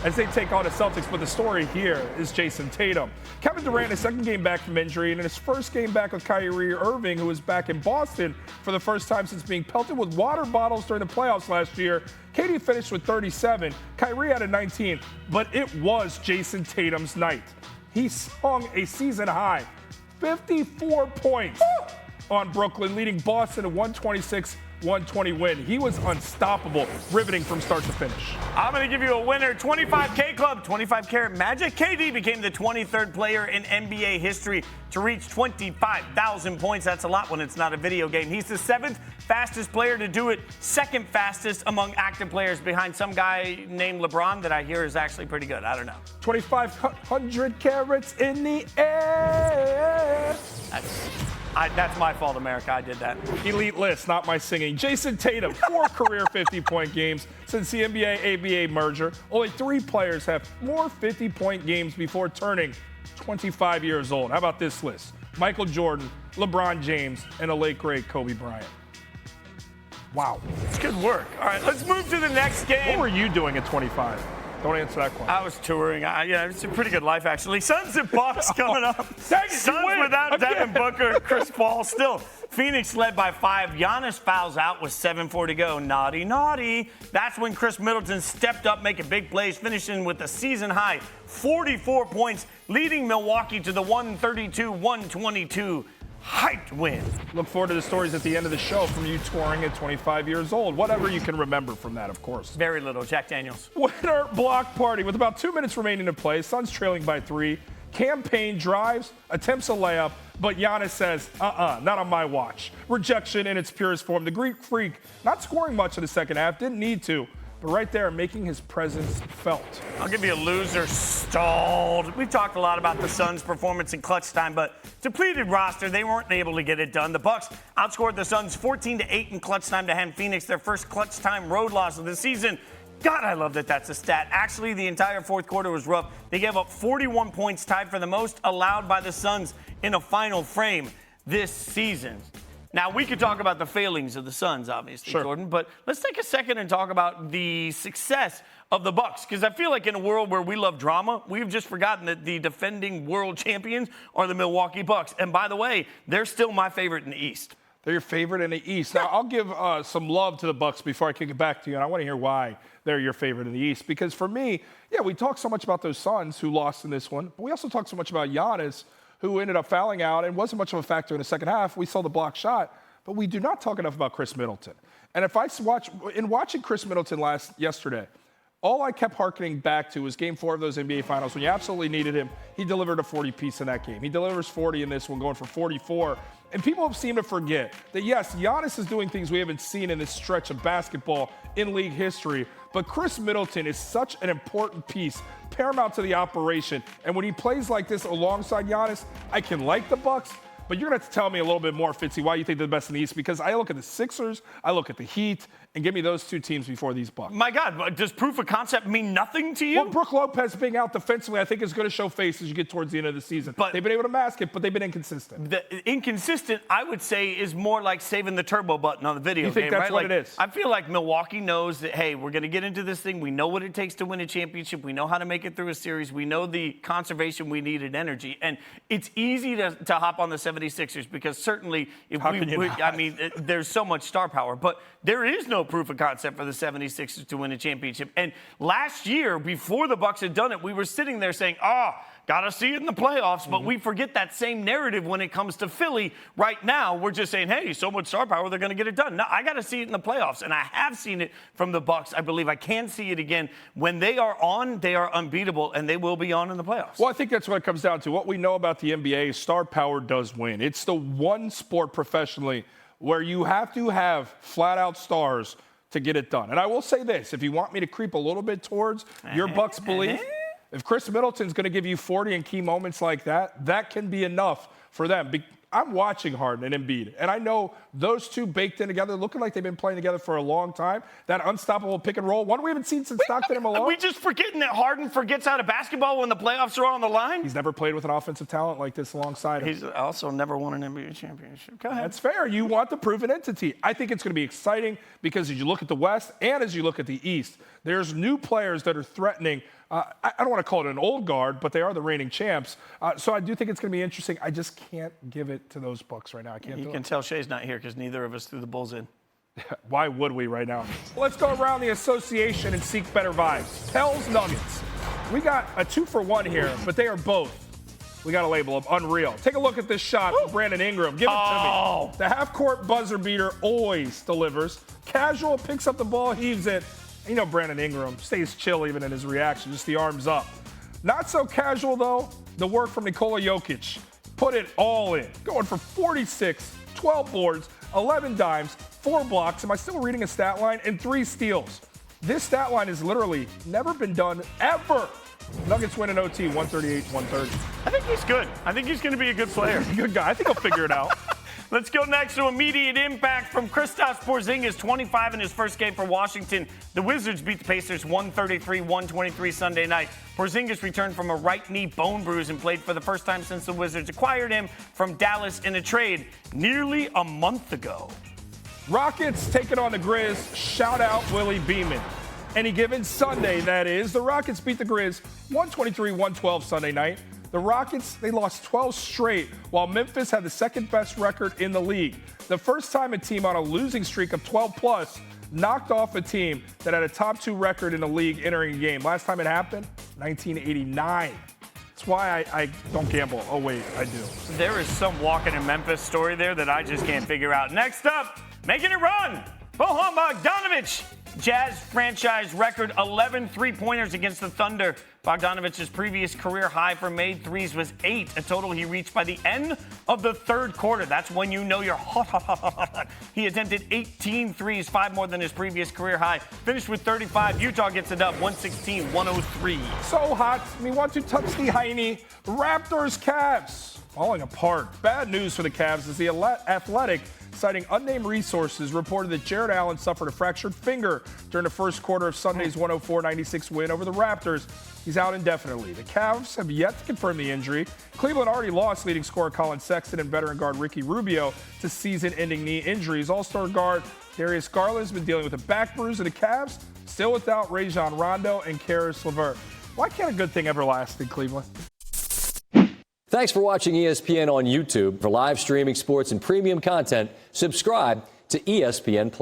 as they take on the Celtics. But the story here is Jason Tatum. Kevin Durant, his second game back from injury, and in his first game back with Kyrie Irving, who was back in Boston for the first time since being pelted with water bottles during the playoffs last year. KD finished with 37. Kyrie had a 19, but it was Jason Tatum's night. He swung a season high 54 points on Brooklyn, leading Boston to 126-120 win. He was unstoppable, riveting from start to finish. I'm going to give you a winner. 25K Club, 25-karat Magic. KD became the 23rd player in NBA history to reach 25,000 points. That's a lot when it's not a video game. He's the 7th fastest player to do it, 2nd fastest among active players behind some guy named LeBron that I hear is actually pretty good. I don't know. 2,500 carats in the air. That's my fault, America. I did that. Elite list, not my singing. Jason Tatum, 4 career 50-point games since the NBA-ABA merger. Only 3 players have more 50-point games before turning 25 years old. How about this list? Michael Jordan, LeBron James, and the late, great Kobe Bryant. Wow. It's good work. All right, let's move to the next game. What were you doing at 25? Don't answer that question. I was touring. Yeah, it's a pretty good life, actually. Suns and Bucks coming up. Suns without Devin Booker, Chris Paul still. Phoenix led by 5. Giannis fouls out with 7:4 to go. Naughty, naughty. That's when Chris Middleton stepped up, making big plays, finishing with a season-high 44 points, leading Milwaukee to the 132-122 hyped win. Look forward to the stories at the end of the show from you touring at 25 years old. Whatever you can remember from that, of course. Very little. Jack Daniels. Winner block party with about 2 minutes remaining to play. Suns trailing by 3. Campaign drives, attempts a layup, but Giannis says, not on my watch. Rejection in its purest form. The Greek Freak not scoring much in the second half, didn't need to, but right there making his presence felt. I'll give you a loser. Stalled. We've talked a lot about the Suns' performance in clutch time, but depleted roster, they weren't able to get it done. The Bucks outscored the Suns 14-8 in clutch time to hand Phoenix their first clutch time road loss of the season. God, I love that that's a stat. Actually, the entire fourth quarter was rough. They gave up 41 points, tied for the most allowed by the Suns in a final frame this season. Now, we could talk about the failings of the Suns, obviously, sure, Jordan, but let's take a second and talk about the success of the Bucks, because I feel like in a world where we love drama, we've just forgotten that the defending world champions are the Milwaukee Bucks. And by the way, they're still my favorite in the East. They're your favorite in the East. Now, I'll give some love to the Bucks before I kick it back to you, and I want to hear why they're your favorite in the East. Because for me, yeah, we talk so much about those Suns who lost in this one, but we also talk so much about Giannis, who ended up fouling out and wasn't much of a factor in the second half. We saw the block shot, but we do not talk enough about Chris Middleton. And if I watching Chris Middleton yesterday, all I kept hearkening back to was Game 4 of those NBA Finals. When you absolutely needed him, he delivered a 40-piece in that game. He delivers 40 in this one, going for 44. And people seem to forget that, yes, Giannis is doing things we haven't seen in this stretch of basketball in league history, but Chris Middleton is such an important piece, paramount to the operation. And when he plays like this alongside Giannis, I can like the Bucks, but you're going to have to tell me a little bit more, Fitzy, why you think they're the best in the East, because I look at the Sixers, I look at the Heat, and give me those 2 teams before these Bucks. My God, does proof of concept mean nothing to you? Well, Brook Lopez being out defensively, I think is going to show face as you get towards the end of the season. But they've been able to mask it, but they've been inconsistent. The inconsistent, I would say, is more like saving the turbo button on the video game. You think that's right? what like, it is? I feel like Milwaukee knows that, hey, we're going to get into this thing. We know what it takes to win a championship. We know how to make it through a series. We know the conservation we need in energy. And it's easy to hop on the 76ers because certainly, there's so much star power. But there is no proof of concept for the 76ers to win a championship. And last year, before the Bucks had done it, we were sitting there saying, gotta see it in the playoffs. But we forget that same narrative when it comes to Philly. Right now, we're just saying, hey, so much star power, they're going to get it done. No, I got to see it in the playoffs. And I have seen it from the Bucks. I believe I can see it again. When they are on, they are unbeatable, and they will be on in the playoffs. Well, I think that's what it comes down to. What we know about the NBA is star power does win. It's the one sport professionally where you have to have flat-out stars to get it done. And I will say this, if you want me to creep a little bit towards your Bucks belief, if Chris Middleton's going to give you 40 in key moments like that, that can be enough for them. I'm watching Harden and Embiid, and I know those two baked in together, looking like they've been playing together for a long time. That unstoppable pick and roll, one we haven't seen since Stockton and Malone. Are we just forgetting that Harden forgets how to basketball when the playoffs are on the line? He's never played with an offensive talent like this alongside him. He's also never won an NBA championship. Go ahead. That's fair. You want the proven entity. I think it's going to be exciting because as you look at the West and as you look at the East, there's new players that are threatening. I don't want to call it an old guard, but they are the reigning champs. So I do think it's going to be interesting. I just can't give it to those Bucks right now. I can't do it. You can tell Shay's not here because neither of us threw the Bulls in. Why would we right now? Let's go around the association and seek better vibes. Pels Nuggets. We got a 2-for-1 here, but they are both. We got to label them unreal. Take a look at this shot from Brandon Ingram. Give it to me. The half-court buzzer beater always delivers. Casual picks up the ball, heaves it. You know Brandon Ingram stays chill even in his reaction, just the arms up. Not so casual, though, the work from Nikola Jokic. Put it all in. Going for 46, 12 boards, 11 dimes, 4 blocks. Am I still reading a stat line? And 3 steals. This stat line has literally never been done ever. Nuggets win in OT, 138-130. I think he's good. I think he's going to be a good player. Good guy. I think he'll figure it out. Let's go next to immediate impact from Kristaps Porzingis, 25 in his first game for Washington. The Wizards beat the Pacers 133-123 Sunday night. Porzingis returned from a right knee bone bruise and played for the first time since the Wizards acquired him from Dallas in a trade nearly a month ago. Rockets taking on the Grizz. Shout out Willie Beeman. Any given Sunday, that is. The Rockets beat the Grizz 123-112 Sunday night. The Rockets, they lost 12 straight, while Memphis had the second-best record in the league. The first time a team on a losing streak of 12-plus knocked off a team that had a top 2 record in the league entering a game. Last time it happened, 1989. That's why I don't gamble. Oh, wait, I do. There is some walking in Memphis story there that I just can't figure out. Next up, making it run, Bojan Bogdanović. Jazz franchise record 11 three-pointers against the Thunder. Bogdanovic's previous career high for made threes was 8, a total he reached by the end of the third quarter. That's when you know you're hot. He attempted 18 threes, 5 more than his previous career high. Finished with 35. Utah gets it up, 116-103. So hot. Me want to touch the hiney. Raptors-Cavs falling apart. Bad news for the Cavs as the Athletic, citing unnamed resources, reported that Jared Allen suffered a fractured finger during the first quarter of Sunday's 104-96 win over the Raptors. He's out indefinitely. The Cavs have yet to confirm the injury. Cleveland already lost leading scorer Colin Sexton and veteran guard Ricky Rubio to season-ending knee injuries. All-star guard Darius Garland has been dealing with a back bruise, and the Cavs still without Rajon Rondo and Karis LeVert. Why can't a good thing ever last in Cleveland? Thanks for watching ESPN on YouTube. For live streaming sports and premium content, subscribe to ESPN+.